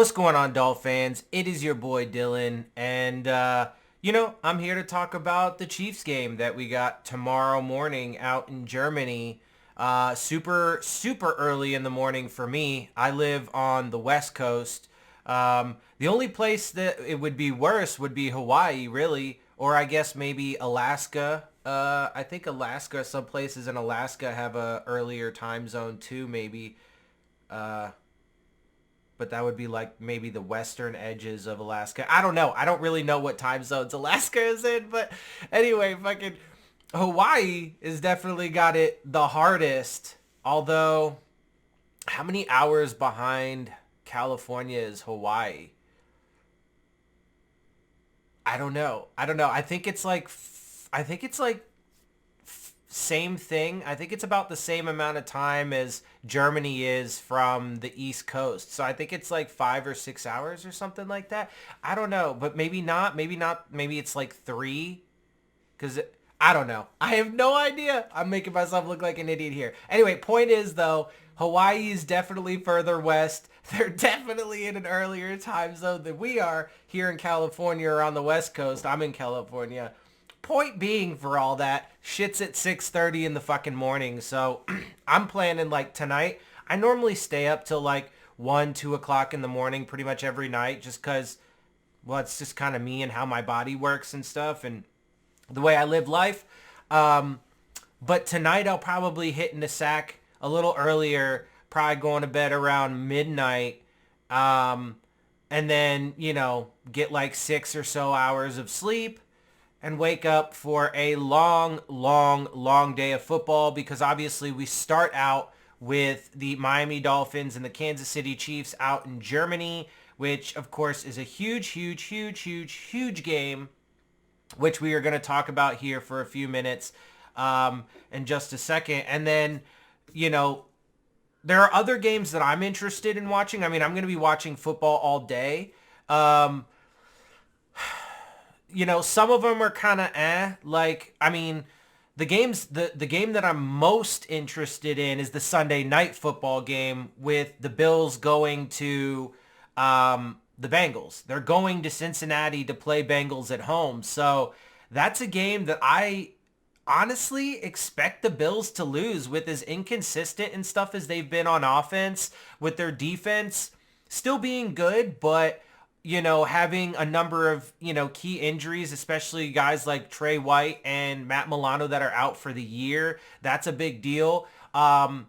What's going on, Dolph fans? It is your boy Dillon, and I'm here to talk about the Chiefs game that we got tomorrow morning out in Germany. Super early in the morning for me. I live on the West Coast. The only place that it would be worse would be Hawaii, really, or I guess maybe Alaska. I think Alaska, some places in Alaska have a earlier time zone too, maybe. Uh, but that would be like maybe the western edges of Alaska. I don't know. I don't really know what time zones Alaska is in, but anyway, fucking Hawaii has definitely got it the hardest. Although, how many hours behind California is Hawaii? I don't know. I think it's like same thing. I think it's about the same amount of time as Germany is from the East Coast. So I think it's like 5 or 6 hours or something like that. I don't know, but maybe not. Maybe not. Maybe it's like three. Because I don't know. I have no idea. I'm making myself look like an idiot here. Anyway, point is though, Hawaii is definitely further west. They're definitely in an earlier time zone than we are here in California or on the West Coast. I'm in California. Point being for all that, shit's at 6:30 in the fucking morning. So I'm planning like tonight. I normally stay up till like 1, 2 o'clock in the morning pretty much every night just because, well, it's just kind of me and how my body works and stuff and the way I live life. But tonight I'll probably hit in the sack a little earlier, probably going to bed around midnight. And then, get like 6 or so hours of sleep and wake up for a long day of football because obviously we start out with the Miami Dolphins and the Kansas City Chiefs out in Germany, which of course is a huge game, which we are going to talk about here for a few minutes in just a second. And then, there are other games that I'm interested in watching. I mean, I'm going to be watching football all day. Some of them are kind of like, I mean, the game that I'm most interested in is the Sunday night football game with the Bills going to the Bengals. They're going to Cincinnati to play Bengals at home. So that's a game that I honestly expect the Bills to lose with as inconsistent and stuff as they've been on offense, with their defense still being good, but having a number of, key injuries, especially guys like Trey White and Matt Milano that are out for the year. That's a big deal. And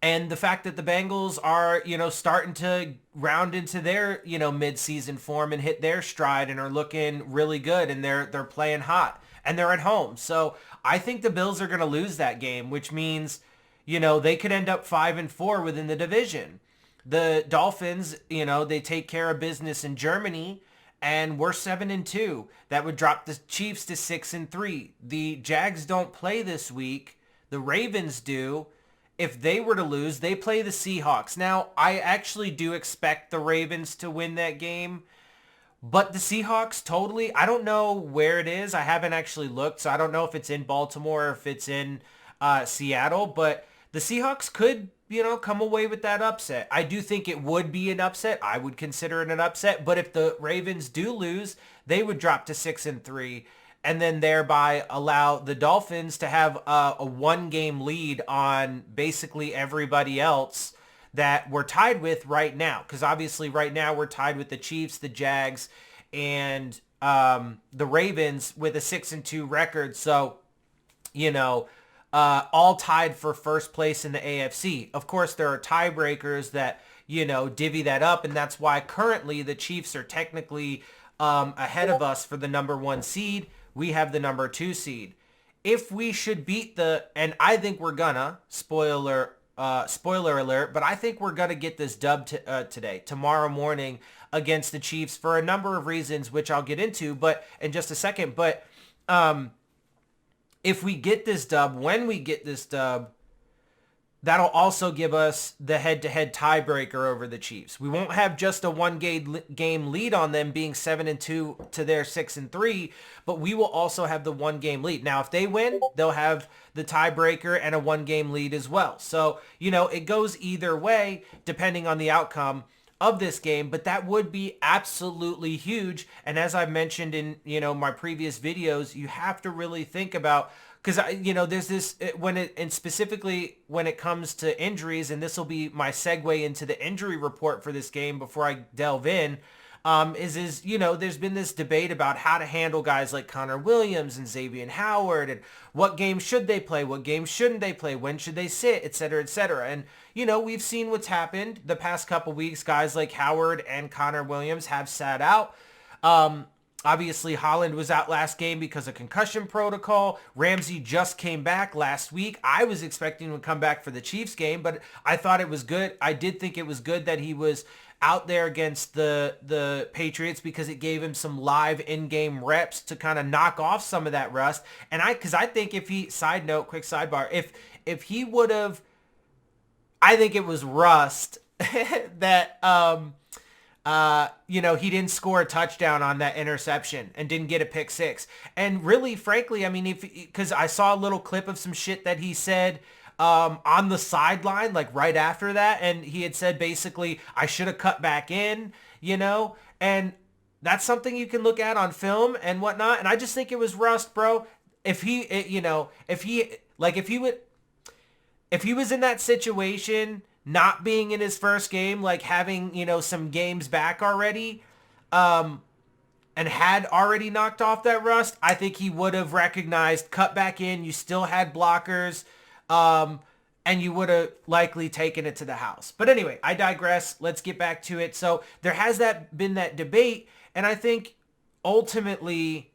the fact that the Bengals are, starting to round into their, mid-season form and hit their stride and are looking really good and they're playing hot and they're at home. So I think the Bills are going to lose that game, which means, they could end up 5-4 within the division. The Dolphins, they take care of business in Germany, and we're 7-2. That would drop the Chiefs to 6-3. The Jags don't play this week. The Ravens do. If they were to lose, they play the Seahawks. Now, I actually do expect the Ravens to win that game, but the Seahawks totally, I don't know where it is. I haven't actually looked, so I don't know if it's in Baltimore or if it's in Seattle, but the Seahawks could come away with that upset. I do think it would be an upset. I would consider it an upset. But if the Ravens do lose, they would drop to 6-3 and then thereby allow the Dolphins to have a one-game lead on basically everybody else that we're tied with right now. Because obviously right now we're tied with the Chiefs, the Jags, and the Ravens with a 6-2 record. So, all tied for first place in the AFC. Of course, there are tiebreakers that, divvy that up, and that's why currently the Chiefs are technically ahead of us for the number 1 seed. We have the number 2 seed. If we should beat and I think we're gonna, spoiler alert, but I think we're gonna get this dub tomorrow morning against the Chiefs for a number of reasons, which I'll get into, but in just a second. But if we get this dub, when we get this dub, that'll also give us the head-to-head tiebreaker over the Chiefs. We won't have just a one-game lead on them being 7-2 to their 6-3, but we will also have the one-game lead. Now, if they win, they'll have the tiebreaker and a one-game lead as well. So, it goes either way depending on the outcome of this game, but that would be absolutely huge. And as I mentioned in, my previous videos, you have to really think about, because there's this and specifically when it comes to injuries, and this will be my segue into the injury report for this game before I delve in. There's been this debate about how to handle guys like Connor Williams and Xavier Howard, and what games should they play, what games shouldn't they play, when should they sit, et cetera, et cetera. And, we've seen what's happened the past couple weeks. Guys like Howard and Connor Williams have sat out. Obviously, Holland was out last game because of concussion protocol. Ramsey just came back last week. I was expecting him to come back for the Chiefs game, but I thought it was good. I did think it was good that he was out there against the Patriots, because it gave him some live in-game reps to kind of knock off some of that rust. And because I think if he, side note, quick sidebar, if he would have, I think it was rust that, he didn't score a touchdown on that interception and didn't get a pick six. And really, frankly, I mean, because I saw a little clip of some shit that he said on the sideline, like right after that. And he had said, basically, I should have cut back in, and that's something you can look at on film and whatnot. And I just think it was rust, bro. If he was in that situation, not being in his first game, like having, some games back already, and had already knocked off that rust, I think he would have recognized, cut back in, you still had blockers, and you would have likely taken it to the house. But anyway, I digress. Let's get back to it. So there has been that debate, and I think ultimately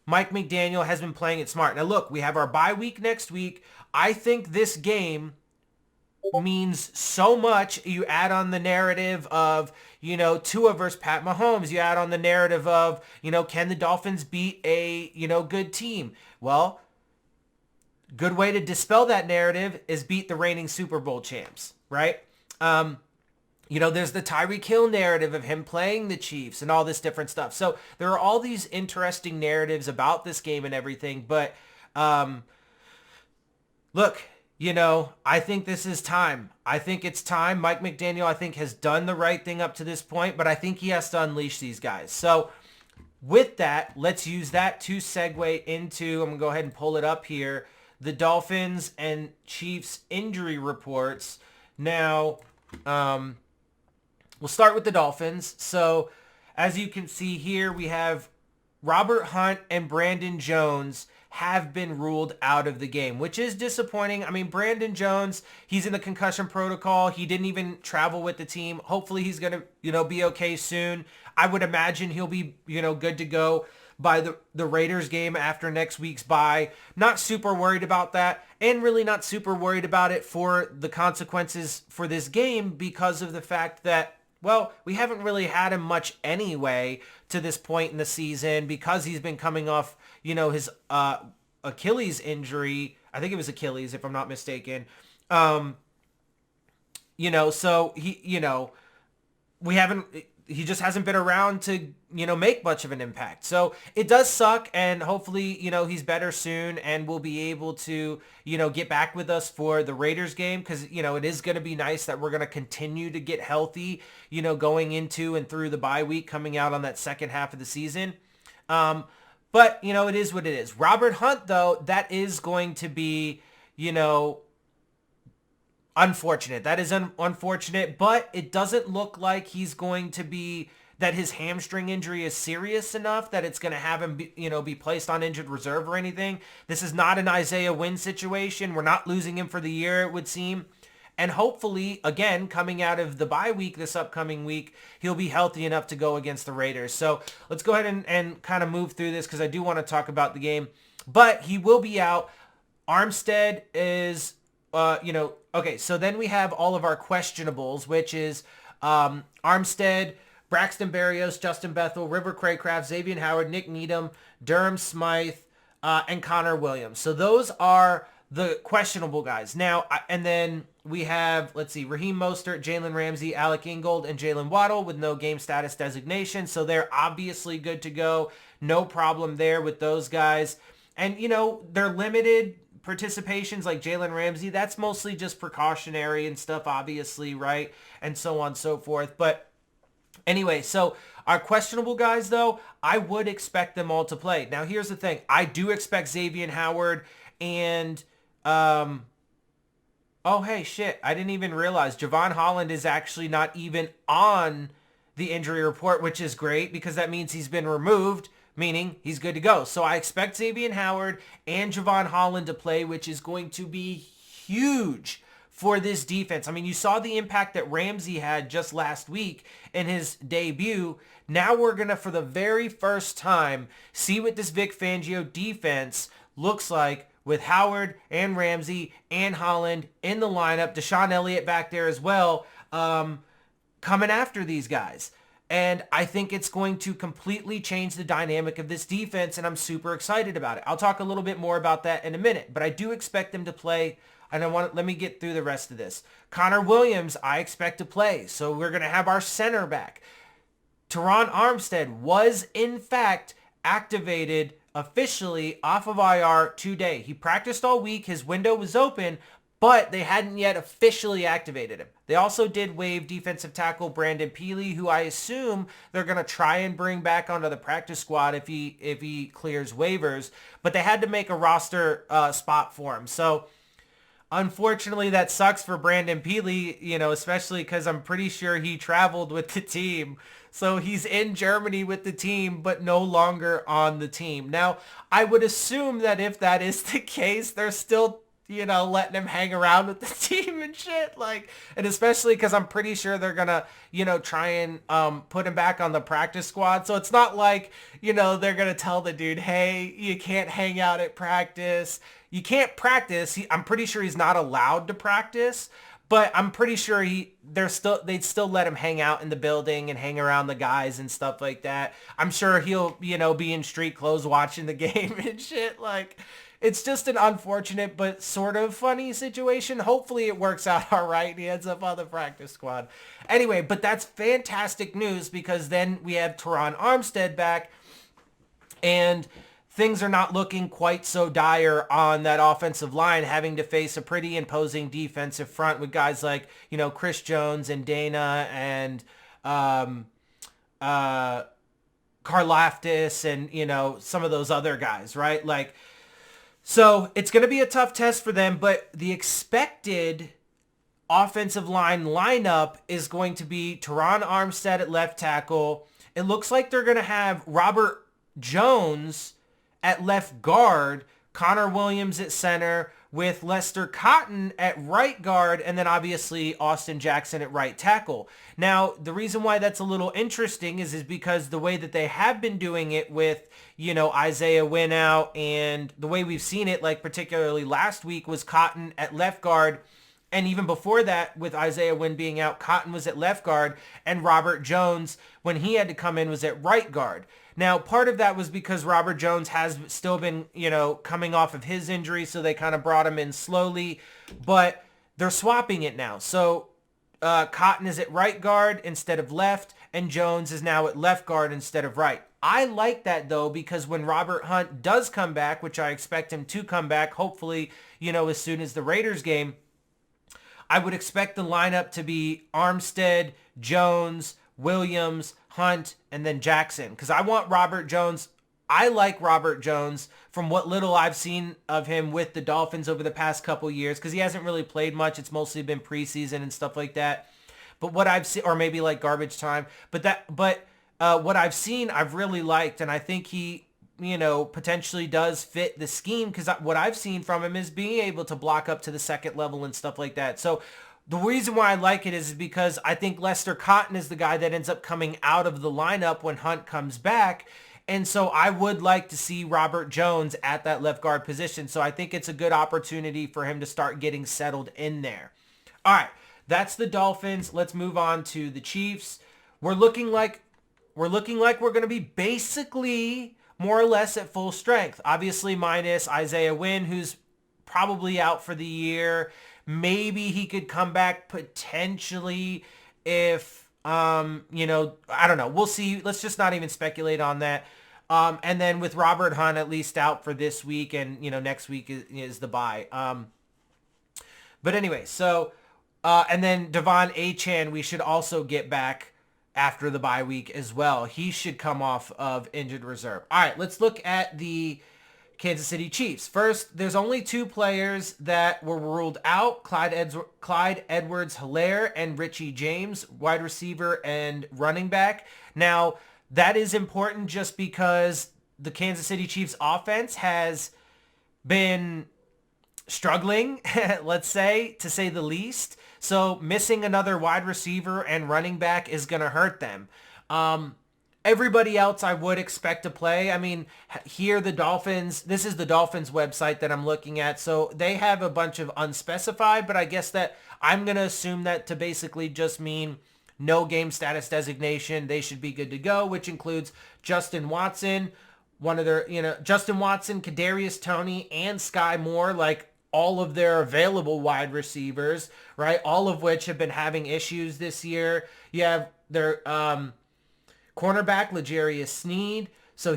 Mike McDaniel has been playing it smart. Now look, we have our bye week next week. I think this game means so much. You add on the narrative of, Tua versus Pat Mahomes. You add on the narrative of, can the Dolphins beat a, good team? Well, good way to dispel that narrative is beat the reigning Super Bowl champs, right? There's the Tyreek Hill narrative of him playing the Chiefs and all this different stuff. So there are all these interesting narratives about this game and everything. But look, I think this is time. I think it's time. Mike McDaniel, I think, has done the right thing up to this point, but I think he has to unleash these guys. So with that, let's use that to segue into, I'm going to go ahead and pull it up here, the Dolphins and Chiefs injury reports. Now, we'll start with the Dolphins. So as you can see here, we have Robert Hunt and Brandon Jones have been ruled out of the game, which is disappointing. I mean, Brandon Jones, he's in the concussion protocol. He didn't even travel with the team. Hopefully he's going to, be okay soon. I would imagine he'll be, good to go by the Raiders game after next week's bye. Not super worried about that, and really not super worried about it for the consequences for this game, because of the fact that, well, we haven't really had him much anyway to this point in the season, because he's been coming off, his Achilles injury. I think it was Achilles, if I'm not mistaken. So he just hasn't been around to, make much of an impact. So it does suck, and hopefully, he's better soon and will be able to, get back with us for the Raiders game, because, it is going to be nice that we're going to continue to get healthy, going into and through the bye week, coming out on that second half of the season. But, it is what it is. Robert Hunt, though, that is going to be, unfortunate. That is unfortunate, but it doesn't look like he's going to be, that his hamstring injury is serious enough that it's going to have him be placed on injured reserve or anything. This is not an Isaiah Wynn situation. We're not losing him for the year, it would seem. And hopefully, again, coming out of the bye week this upcoming week, he'll be healthy enough to go against the Raiders. So let's go ahead and kind of move through this, because I do want to talk about the game. But he will be out. Armstead is, okay, so then we have all of our questionables, which is Armstead, Braxton Berrios, Justin Bethel, River Craycraft, Xavier Howard, Nick Needham, Durham Smythe, and Connor Williams. So those are the questionable guys. Now, and then we have, let's see, Raheem Mostert, Jalen Ramsey, Alec Ingold, and Jalen Waddle with no game status designation. So they're obviously good to go. No problem there with those guys. And, they're limited participations like Jalen Ramsey, that's mostly just precautionary and stuff, obviously, right? And so on and so forth. But anyway, so our questionable guys, though, I would expect them all to play. Now, here's the thing. I do expect Xavier Howard and, oh, hey, shit. I didn't even realize Javon Holland is actually not even on the injury report, which is great because that means he's been removed, meaning he's good to go. So I expect Xavier Howard and Javon Holland to play, which is going to be huge for this defense. I mean, you saw the impact that Ramsey had just last week in his debut. Now we're going to, for the very first time, see what this Vic Fangio defense looks like with Howard and Ramsey and Holland in the lineup. Deshaun Elliott back there as well, coming after these guys. And I think it's going to completely change the dynamic of this defense, and I'm super excited about it. I'll talk a little bit more about that in a minute, but I do expect them to play. And let me get through the rest of this. Connor Williams, I expect to play. So we're going to have our center back. Teron Armstead was, in fact, activated officially off of IR today. He practiced all week. His window was open, but they hadn't yet officially activated him. They also did waive defensive tackle Brandon Peely, who I assume they're going to try and bring back onto the practice squad if he clears waivers. But they had to make a roster spot for him. So unfortunately, that sucks for Brandon Peely, especially because I'm pretty sure he traveled with the team. So he's in Germany with the team, but no longer on the team. Now, I would assume that if that is the case, they're still, letting him hang around with the team and shit. And especially because I'm pretty sure they're going to, try and put him back on the practice squad. So it's not like, they're going to tell the dude, hey, you can't hang out at practice. You can't practice. I'm pretty sure he's not allowed to practice, but I'm pretty sure they'd still let him hang out in the building and hang around the guys and stuff like that. I'm sure he'll, be in street clothes watching the game and shit. It's just an unfortunate but sort of funny situation. Hopefully it works out all right and he ends up on the practice squad. Anyway, but that's fantastic news because then we have Teron Armstead back and things are not looking quite so dire on that offensive line, having to face a pretty imposing defensive front with guys like, Chris Jones and Dana and Karlaftis and, some of those other guys, right? So it's going to be a tough test for them, but the expected offensive line lineup is going to be Teron Armstead at left tackle. It looks like they're going to have Robert Jones at left guard, Connor Williams at center, with Lester Cotton at right guard, and then obviously Austin Jackson at right tackle. Now, the reason why that's a little interesting is because the way that they have been doing it with, Isaiah Wynn out, and the way we've seen it, particularly last week, was Cotton at left guard, and even before that, with Isaiah Wynn being out, Cotton was at left guard, and Robert Jones, when he had to come in, was at right guard. Now, part of that was because Robert Jones has still been, coming off of his injury, so they kind of brought him in slowly, but they're swapping it now. So Cotton is at right guard instead of left, and Jones is now at left guard instead of right. I like that, though, because when Robert Hunt does come back, which I expect him to come back, hopefully, as soon as the Raiders game, I would expect the lineup to be Armstead, Jones, Williams, Hunt, and then Jackson. Because I want Robert Jones. I like Robert Jones from what little I've seen of him with the Dolphins over the past couple years, because he hasn't really played much. It's mostly been preseason and stuff like that. But what I've seen, or maybe garbage time, but what I've seen, I've really liked, and I think he, potentially does fit the scheme, because what I've seen from him is being able to block up to the second level and stuff like that. So the reason why I like it is because I think Lester Cotton is the guy that ends up coming out of the lineup when Hunt comes back. And so I would like to see Robert Jones at that left guard position. So I think it's a good opportunity for him to start getting settled in there. All right, that's the Dolphins. Let's move on to the Chiefs. We're looking like we're going to be basically more or less at full strength. Obviously minus Isaiah Wynn, who's probably out for the year. Maybe he could come back potentially if, I don't know. We'll see. Let's just not even speculate on that. And then with Robert Hunt at least out for this week, and next week is the bye. But anyway, so and then Devon Achane we should also get back after the bye week as well. He should come off of injured reserve. All right, let's look at the Kansas City Chiefs. First, there's only 2 players that were ruled out, Clyde Edwards-Helaire and Richie James, wide receiver and running back. Now, that is important just because the Kansas City Chiefs offense has been struggling, let's say, to say the least. So missing another wide receiver and running back is going to hurt them. Everybody else I would expect to play. I mean, here the Dolphins, this is the Dolphins website that I'm looking at. So they have a bunch of unspecified, but I guess that I'm going to assume that to basically just mean no game status designation. They should be good to go, which includes Justin Watson, Justin Watson, Kadarius Toney, and Sky Moore, like all of their available wide receivers, right? All of which have been having issues this year. You have their cornerback, L'Jarius Sneed. So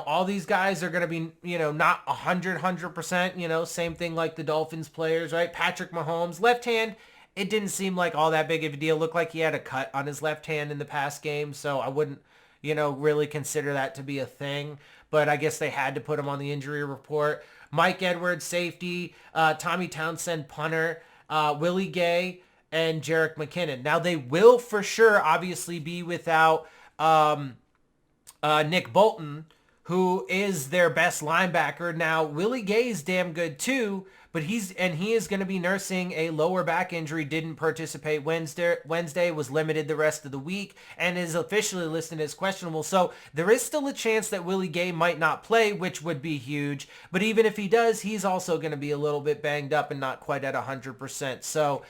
all these guys are going to be, not 100%, same thing like the Dolphins players, right? Patrick Mahomes, left hand, it didn't seem like all that big of a deal. Looked like he had a cut on his left hand in the past game, so I wouldn't, really consider that to be a thing. But I guess they had to put him on the injury report. Mike Edwards, safety, Tommy Townsend, punter, Willie Gay, and Jerick McKinnon. Now, they will for sure obviously be without Nick Bolton, who is their best linebacker. Now, Willie Gay is damn good too, but he is going to be nursing a lower back injury, didn't participate Wednesday, was limited the rest of the week, and is officially listed as questionable. So there is still a chance that Willie Gay might not play, which would be huge. But even if he does, he's also going to be a little bit banged up and not quite at 100%. So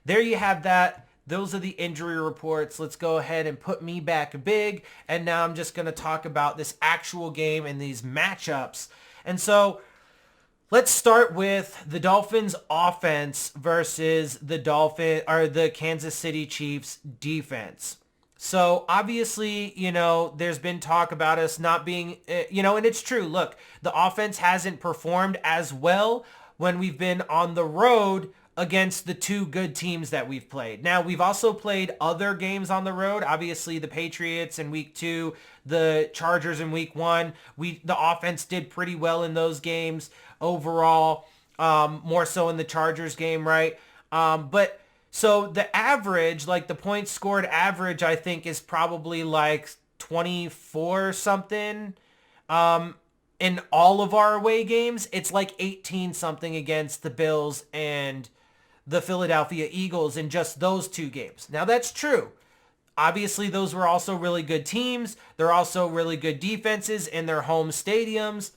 there you have that. Those are the injury reports. Let's go ahead and put me back big. And now I'm just going to talk about this actual game and these matchups. And so let's start with the Dolphins offense versus the Kansas City Chiefs defense. So obviously, there's been talk about us not being, and it's true. Look, the offense hasn't performed as well when we've been on the road against the 2 good teams that we've played. Now, we've also played other games on the road. Obviously, the Patriots in week 2, the Chargers in week 1. The offense did pretty well in those games overall, more so in the Chargers game, right? But so the average, like the points scored average, I think is probably like 24 something. In all of our away games, it's like 18 something against the Bills and the Philadelphia Eagles in just those 2 games. Now, that's true. Obviously, those were also really good teams. They're also really good defenses in their home stadiums,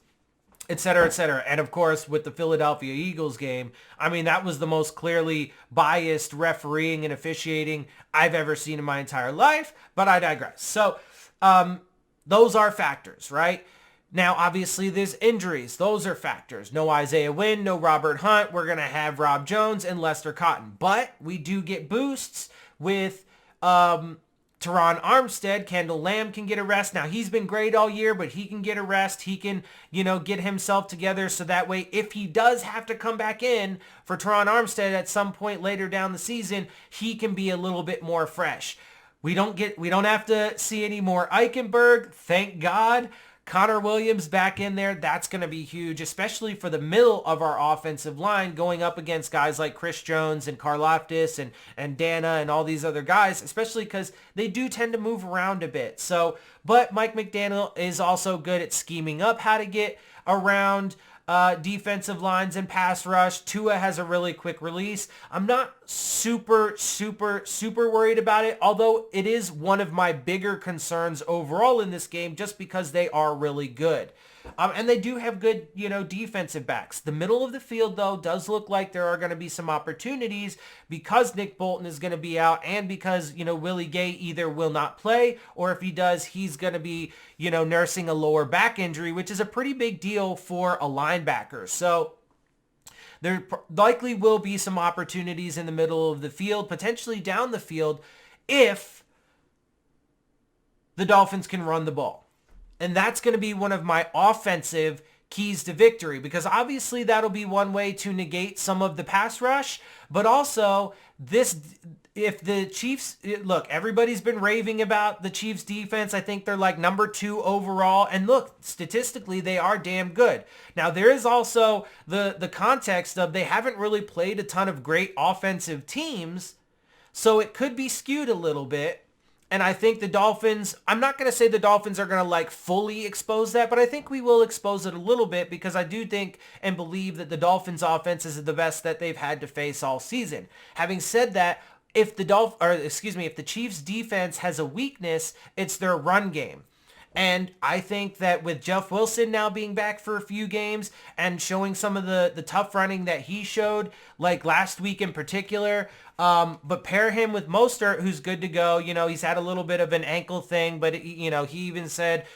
et cetera, et cetera. And of course, with the Philadelphia Eagles game, I mean, that was the most clearly biased refereeing and officiating I've ever seen in my entire life, but I digress. So those are factors, right? Now, obviously, there's injuries. Those are factors. No Isaiah Wynn, no Robert Hunt. We're going to have Rob Jones and Lester Cotton. But we do get boosts with Teron Armstead. Kendall Lamb can get a rest. Now, he's been great all year, but he can get a rest. He can, get himself together so that way if he does have to come back in for Teron Armstead at some point later down the season, he can be a little bit more fresh. We don't have to see any more Eichenberg, thank God. Connor Williams back in there, that's going to be huge, especially for the middle of our offensive line going up against guys like Chris Jones and Karlaftis and Dana and all these other guys, especially because they do tend to move around a bit. So, but Mike McDaniel is also good at scheming up how to get around defensive lines and pass rush. Tua has a really quick release. I'm not super worried about it, although it is one of my bigger concerns overall in this game just because they are really good. And they do have good, defensive backs. The middle of the field, though, does look like there are going to be some opportunities because Nick Bolton is going to be out and because, Willie Gay either will not play or if he does, he's going to be, nursing a lower back injury, which is a pretty big deal for a linebacker. So there likely will be some opportunities in the middle of the field, potentially down the field, if the Dolphins can run the ball. And that's going to be one of my offensive keys to victory, because obviously that'll be one way to negate some of the pass rush, but also if the Chiefs, look, everybody's been raving about the Chiefs defense. I think they're like number 2 overall. And look, statistically, they are damn good. Now, there is also the context of they haven't really played a ton of great offensive teams. So it could be skewed a little bit. And I think the Dolphins, I'm not going to say the Dolphins are going to like fully expose that, but I think we will expose it a little bit, because I do think and believe that the Dolphins offense is the best that they've had to face all season. Having said that, if the Chiefs defense has a weakness, it's their run game. And I think that with Jeff Wilson now being back for a few games and showing some of the tough running that he showed, like last week in particular, but pair him with Mostert, who's good to go. He's had a little bit of an ankle thing, but he even said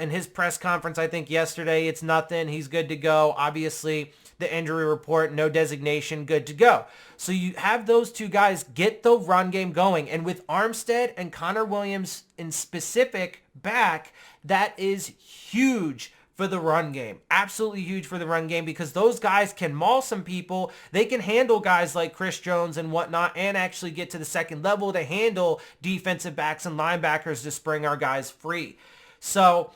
in his press conference, I think yesterday, it's nothing. He's good to go. Obviously, the injury report, no designation, good to go. So you have those two guys get the run game going. And with Armstead and Connor Williams in specific back, that is huge for the run game. Absolutely huge for the run game, because those guys can maul some people. They can handle guys like Chris Jones and whatnot, and actually get to the second level to handle defensive backs and linebackers to spring our guys free. So,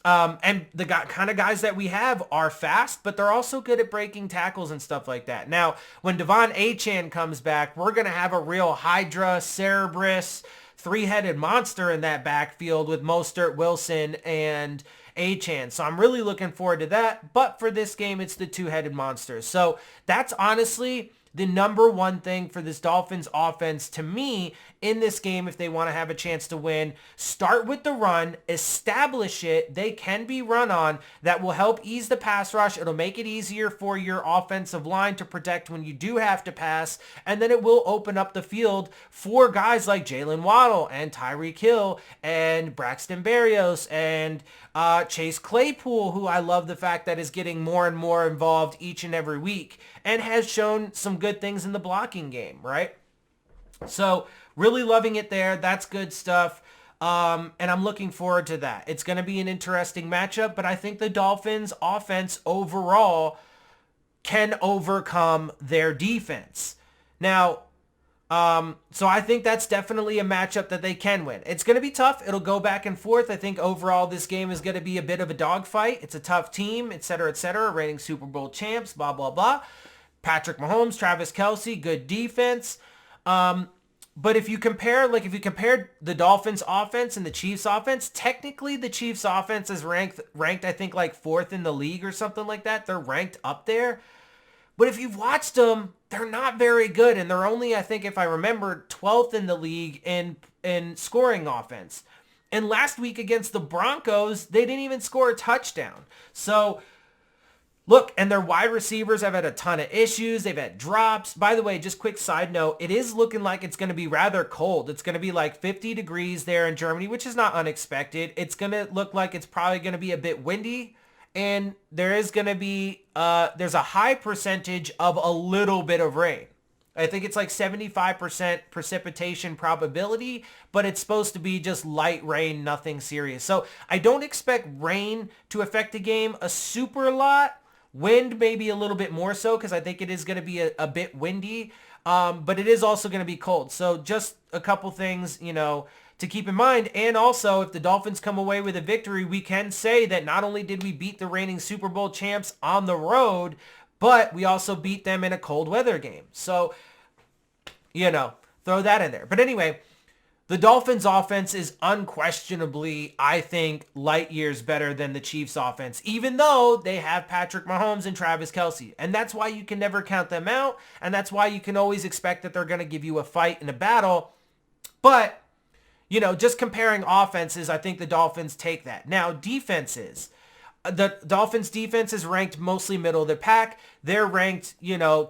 and the kind of guys that we have are fast, but they're also good at breaking tackles and stuff like that. Now, when Devon Achane comes back, we're going to have a real Hydra, Cerberus, 3-headed monster in that backfield with Mostert, Wilson, and Achane. So I'm really looking forward to that. But for this game, it's the 2-headed monsters. So that's honestly the number one thing for this Dolphins offense to me in this game if they want to have a chance to win. Start with the run, establish it. They can be run on. That will help ease the pass rush. It'll make it easier for your offensive line to protect when you do have to pass. And then it will open up the field for guys like Jalen Waddle and Tyreek Hill and Braxton Berrios and Chase Claypool, who I love the fact that is getting more and more involved each and every week and has shown some good things in the blocking game, right? So really loving it there. That's good stuff. And I'm looking forward to that. It's going to be an interesting matchup, but I think the Dolphins offense overall can overcome their defense. Now, so I think that's definitely a matchup that they can win. It's going to be tough. It'll go back and forth. I think overall this game is going to be a bit of a dogfight. It's a tough team, et cetera, reigning Super Bowl champs, blah, blah, blah. Patrick Mahomes, Travis Kelce, good defense. But if you compare the Dolphins offense and the Chiefs offense, technically the Chiefs offense is ranked, I think like 4th in the league or something like that. They're ranked up there. But if you've watched them, they're not very good. And they're only, I think, if I remember, 12th in the league in scoring offense. And last week against the Broncos, they didn't even score a touchdown. So, look, and their wide receivers have had a ton of issues. They've had drops. By the way, just quick side note, it is looking like it's going to be rather cold. It's going to be like 50 degrees there in Germany, which is not unexpected. It's going to look like it's probably going to be a bit windy. And there is going to be, there's a high percentage of a little bit of rain. I think it's like 75% precipitation probability, but it's supposed to be just light rain, nothing serious. So I don't expect rain to affect the game a super lot. Wind maybe a little bit more so, because I think it is going to be a bit windy, but it is also going to be cold. So just a couple things, to keep in mind. And also, if the Dolphins come away with a victory, we can say that not only did we beat the reigning Super Bowl champs on the road, but we also beat them in a cold weather game. So, throw that in there. But anyway, the Dolphins offense is unquestionably, I think, light years better than the Chiefs offense, even though they have Patrick Mahomes and Travis Kelce. And that's why you can never count them out. And that's why you can always expect that they're going to give you a fight in a battle. But, just comparing offenses, I think the Dolphins take that. Now, defenses. The Dolphins defense is ranked mostly middle of the pack. They're ranked,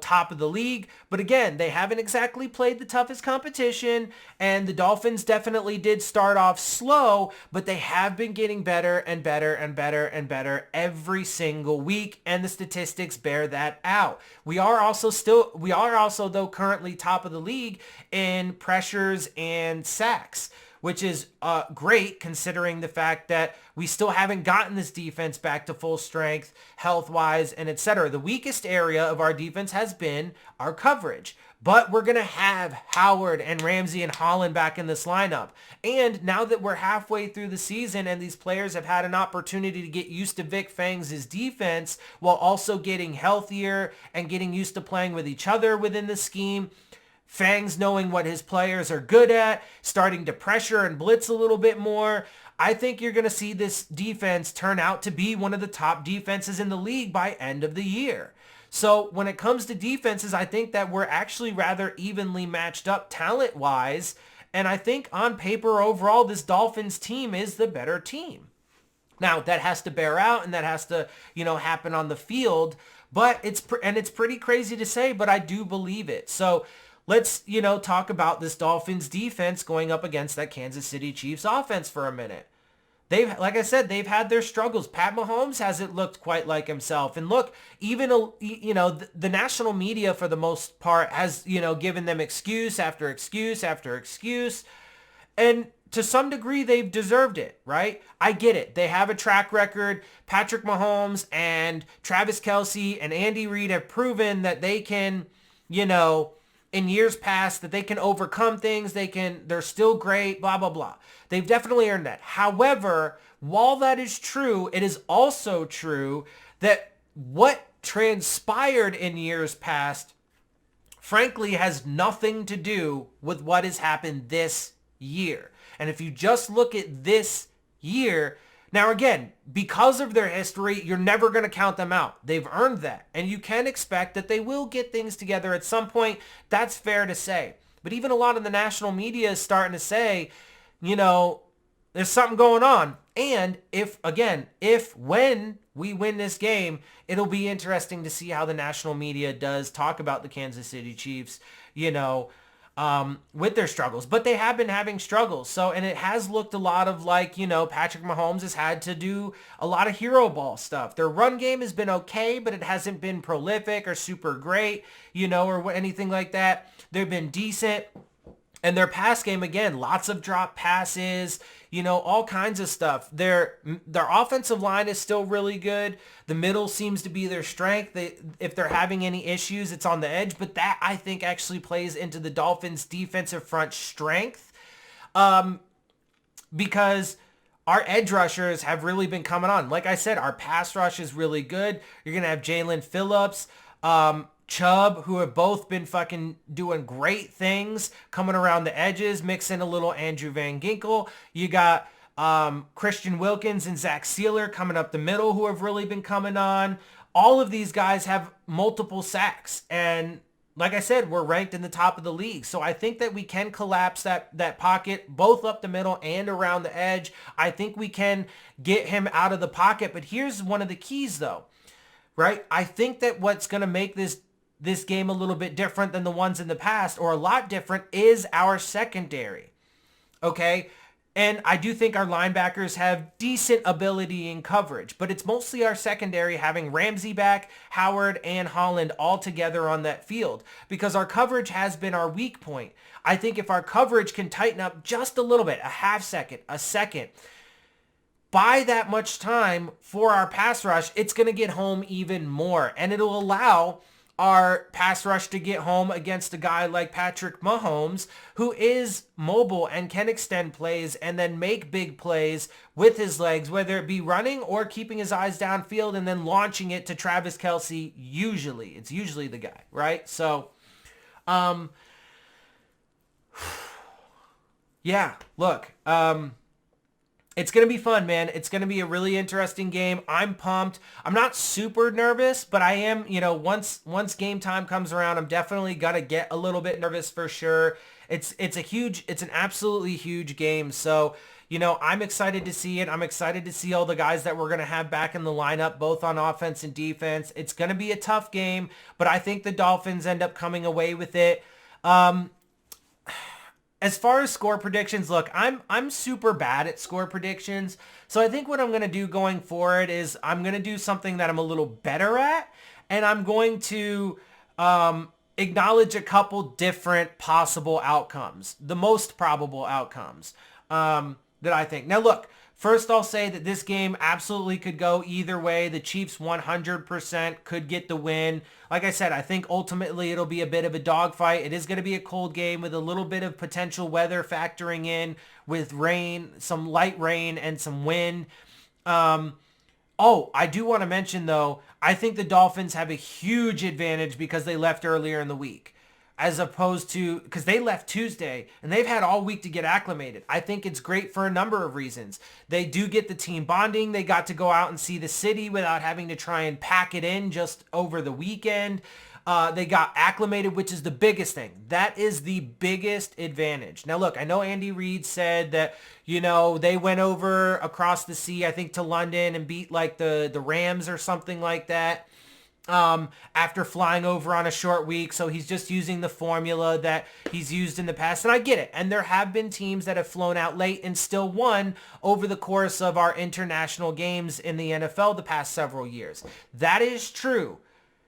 top of the league. But again, they haven't exactly played the toughest competition. And the Dolphins definitely did start off slow, but they have been getting better and better and better and better every single week. And the statistics bear that out. We are also though currently top of the league in pressures and sacks. which is great considering the fact that we still haven't gotten this defense back to full strength, health-wise, and etc. The weakest area of our defense has been our coverage. But we're going to have Howard and Ramsey and Holland back in this lineup. And now that we're halfway through the season and these players have had an opportunity to get used to Vic Fang's defense while also getting healthier and getting used to playing with each other within the scheme, Fang's knowing what his players are good at, starting to pressure and blitz a little bit more, I think you're going to see this defense turn out to be one of the top defenses in the league by end of the year. So when it comes to defenses, I think that we're actually rather evenly matched up talent-wise. And I think on paper overall, this Dolphins team is the better team. Now, that has to bear out and that has to, happen on the field. But it's pretty crazy to say, but I do believe it. So let's, talk about this Dolphins defense going up against that Kansas City Chiefs offense for a minute. Like I said, they've had their struggles. Pat Mahomes hasn't looked quite like himself. And look, even, the national media for the most part has, given them excuse after excuse after excuse. And to some degree, they've deserved it, right? I get it. They have a track record. Patrick Mahomes and Travis Kelce and Andy Reid have proven that they can, in years past, that they can overcome things. They're still great, blah, blah, blah. They've definitely earned that. However, while that is true, it is also true that what transpired in years past, frankly, has nothing to do with what has happened this year. And if you just look at this year, now again, because of their history, you're never going to count them out. They've earned that. And you can expect that they will get things together at some point. That's fair to say. But even a lot of the national media is starting to say, there's something going on. And when we win this game, it'll be interesting to see how the national media does talk about the Kansas City Chiefs, with their struggles. But they have been having struggles. So, and it has looked a lot of like, Patrick Mahomes has had to do a lot of hero ball stuff. Their run game has been okay, but it hasn't been prolific or super great, or anything like that. They've been decent. And their pass game, again, lots of drop passes, all kinds of stuff. Their offensive line is still really good. The middle seems to be their strength. If they're having any issues, it's on the edge. But that, I think, actually plays into the Dolphins' defensive front strength, because our edge rushers have really been coming on. Like I said, our pass rush is really good. You're going to have Jalen Phillips, Chubb, who have both been fucking doing great things, coming around the edges, mixing a little Andrew Van Ginkel. You got Christian Wilkins and Zach Sealer coming up the middle, who have really been coming on. All of these guys have multiple sacks. And like I said, we're ranked in the top of the league. So I think that we can collapse that pocket, both up the middle and around the edge. I think we can get him out of the pocket. But here's one of the keys, though, right? I think that what's going to make this game a little bit different than the ones in the past, or a lot different, is our secondary. Okay? And I do think our linebackers have decent ability in coverage, but it's mostly our secondary having Ramsey back, Howard, and Holland all together on that field, because our coverage has been our weak point. I think if our coverage can tighten up just a little bit, a half second, a second, buy that much time for our pass rush, it's going to get home even more. And it'll allow our pass rush to get home against a guy like Patrick Mahomes, who is mobile and can extend plays and then make big plays with his legs, whether it be running or keeping his eyes downfield and then launching it to Travis Kelce. It's usually the guy, right? So, yeah, look, it's going to be fun, man. It's going to be a really interesting game. I'm pumped. I'm not super nervous, but I am, once game time comes around, I'm definitely going to get a little bit nervous for sure. It's an absolutely huge game. So, I'm excited to see it. I'm excited to see all the guys that we're going to have back in the lineup, both on offense and defense. It's going to be a tough game, but I think the Dolphins end up coming away with it. As far as score predictions, look, I'm super bad at score predictions. So I think what I'm going to do going forward is I'm going to do something that I'm a little better at. And I'm going to acknowledge a couple different possible outcomes, the most probable outcomes. that I think. Now, look, first I'll say that this game absolutely could go either way. The Chiefs 100% could get the win. Like I said, I think ultimately it'll be a bit of a dogfight. It is going to be a cold game with a little bit of potential weather factoring in with rain, some light rain and some wind. I do want to mention, though, I think the Dolphins have a huge advantage because they left earlier in the week, as opposed to, because they left Tuesday and they've had all week to get acclimated. I think it's great for a number of reasons. They do get the team bonding. They got to go out and see the city without having to try and pack it in just over the weekend. They got acclimated, which is the biggest thing. That is the biggest advantage. Now, look, I know Andy Reid said that, they went over across the sea, I think, to London and beat like the Rams or something like that after flying over on a short week. So he's just using the formula that he's used in the past. And I get it. And there have been teams that have flown out late and still won over the course of our international games in the NFL the past several years. That is true.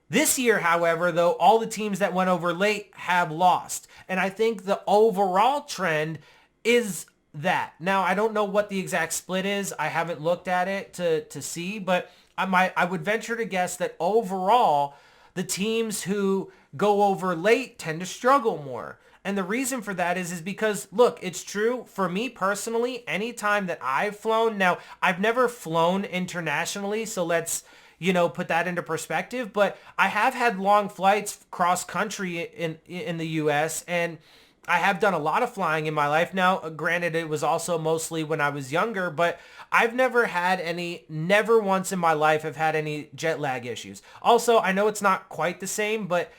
This year, however, though, all the teams that went over late have lost. And I think the overall trend is that. Now, I don't know what the exact split is. I haven't looked at it to see, but I would venture to guess that overall, the teams who go over late tend to struggle more. And the reason for that is because, look, it's true. For me personally, anytime that I've flown, now, I've never flown internationally, so let's put that into perspective. But I have had long flights cross country in the U.S., and I have done a lot of flying in my life. Now, granted, it was also mostly when I was younger, but I've never once in my life have had any jet lag issues. Also, I know it's not quite the same, but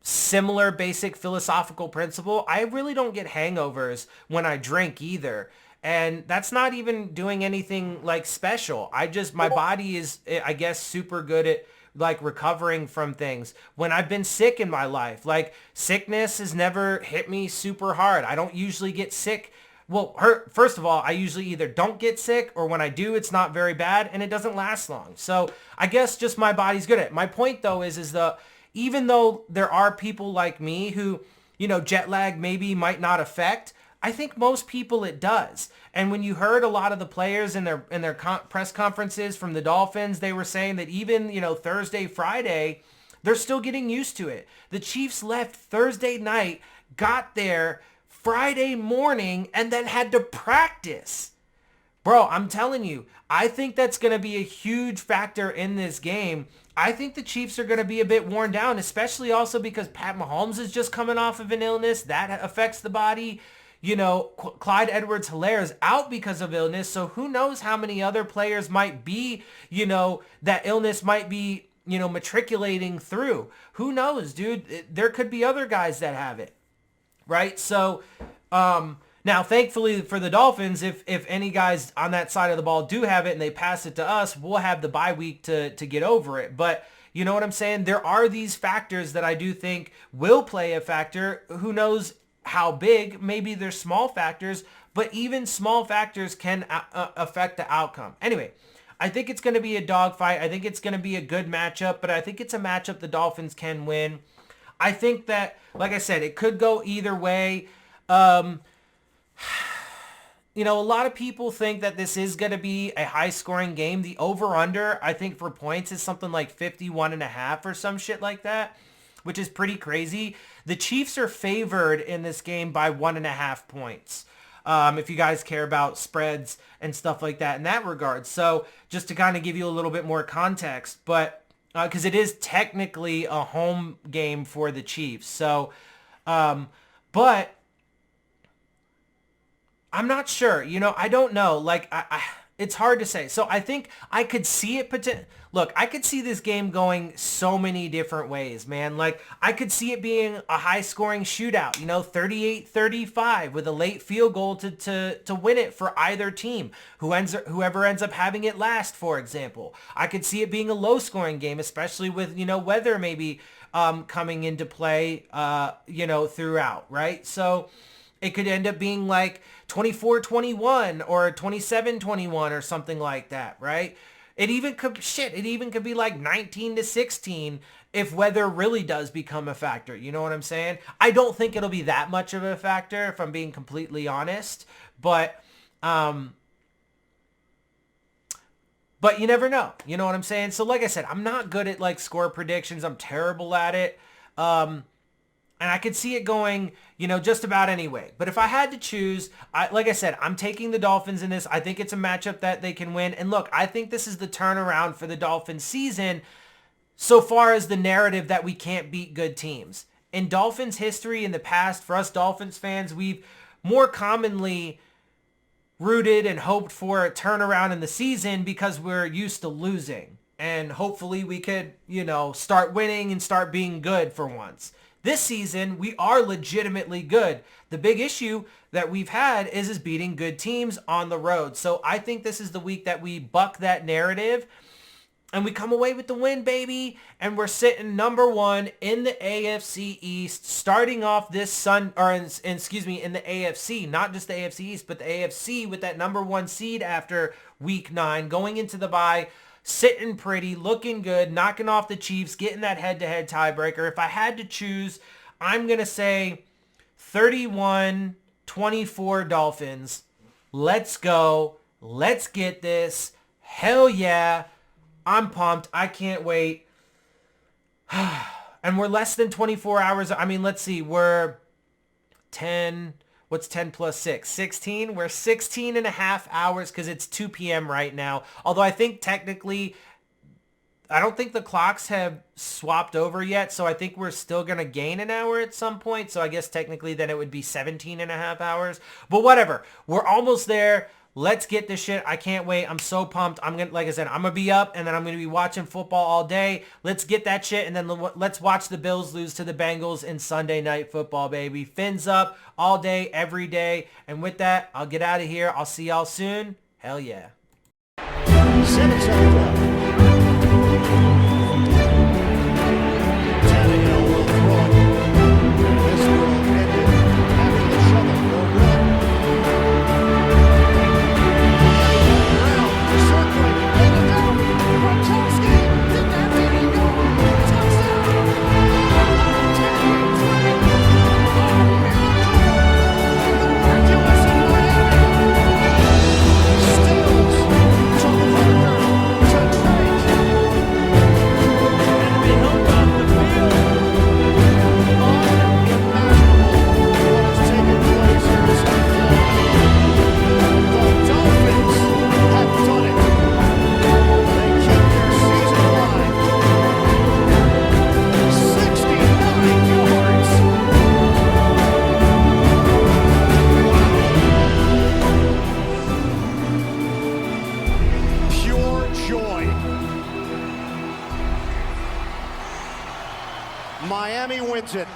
similar basic philosophical principle. I really don't get hangovers when I drink either. And that's not even doing anything like special. My body is, I guess, super good at like recovering from things. When I've been sick in my life, like sickness has never hit me super hard. I don't usually get sick. Well, first of all, I usually either don't get sick, or when I do, it's not very bad and it doesn't last long. So I guess just my body's good at it. My point though is even though there are people like me who, jet lag maybe might not affect, I think most people it does. And when you heard a lot of the players in their press conferences from the Dolphins, they were saying that even, Thursday, Friday, they're still getting used to it. The Chiefs left Thursday night, got there Friday morning, and then had to practice. Bro, I'm telling you, I think that's going to be a huge factor in this game. I think the Chiefs are going to be a bit worn down, especially also because Pat Mahomes is just coming off of an illness. That affects the body. Clyde Edwards-Helaire is out because of illness, so who knows how many other players might be, that illness might be, matriculating through. Who knows, dude? There could be other guys that have it, right? So, now, thankfully for the Dolphins, if any guys on that side of the ball do have it and they pass it to us, we'll have the bye week to get over it. But you know what I'm saying? There are these factors that I do think will play a factor. Who knows how big? Maybe they're small factors, but even small factors can affect the outcome. Anyway, I think it's going to be a dogfight. I think it's going to be a good matchup, but I think it's a matchup the Dolphins can win. I think that, like I said, it could go either way. A lot of people think that this is going to be a high-scoring game. The over-under, I think, for points is something like 51.5 or some shit like that, which is pretty crazy. The Chiefs are favored in this game by 1.5 points. If you guys care about spreads and stuff like that in that regard. So just to kind of give you a little bit more context, but because it is technically a home game for the Chiefs. So, but I'm not sure. I don't know. Like, it's hard to say. So I think I could see it. Look, I could see this game going so many different ways, man. Like, I could see it being a high-scoring shootout, 38-35 with a late field goal to win it for either team, whoever ends up having it last, for example. I could see it being a low-scoring game, especially with, weather maybe coming into play, throughout, right? So it could end up being like 24-21 or 27-21 or something like that, right? It even could be like 19-16 if weather really does become a factor. You know what I'm saying? I don't think it'll be that much of a factor if I'm being completely honest, but you never know. You know what I'm saying? So like I said, I'm not good at like score predictions. I'm terrible at it. And I could see it going, just about any way. But if I had to choose, like I said, I'm taking the Dolphins in this. I think it's a matchup that they can win. And look, I think this is the turnaround for the Dolphins season so far as the narrative that we can't beat good teams. In Dolphins history in the past, for us Dolphins fans, we've more commonly rooted and hoped for a turnaround in the season because we're used to losing. And hopefully we could, start winning and start being good for once. This season, we are legitimately good. The big issue that we've had is beating good teams on the road. So I think this is the week that we buck that narrative and we come away with the win, baby. And we're sitting number 1 in the AFC East, starting off this in the AFC, not just the AFC East, but the AFC with that number 1 seed after week 9, going into the bye. Sitting pretty, looking good, knocking off the Chiefs, getting that head-to-head tiebreaker. If I had to choose, I'm going to say 31-24 Dolphins. Let's go. Let's get this. Hell yeah. I'm pumped. I can't wait. And we're less than 24 hours. I mean, let's see. We're 10... What's 10 plus 6? 16? We're 16 and a half hours because it's 2 p.m. right now. Although I think technically, I don't think the clocks have swapped over yet. So I think we're still going to gain an hour at some point. So I guess technically then it would be 17 and a half hours. But whatever. We're almost there. Let's get this shit. I can't wait. I'm so pumped. Like I said, I'm going to be up and then I'm going to be watching football all day. Let's get that shit. And then let's watch the Bills lose to the Bengals in Sunday Night Football, baby. Phins up all day, every day. And with that, I'll get out of here. I'll see y'all soon. Hell yeah. Miami wins it.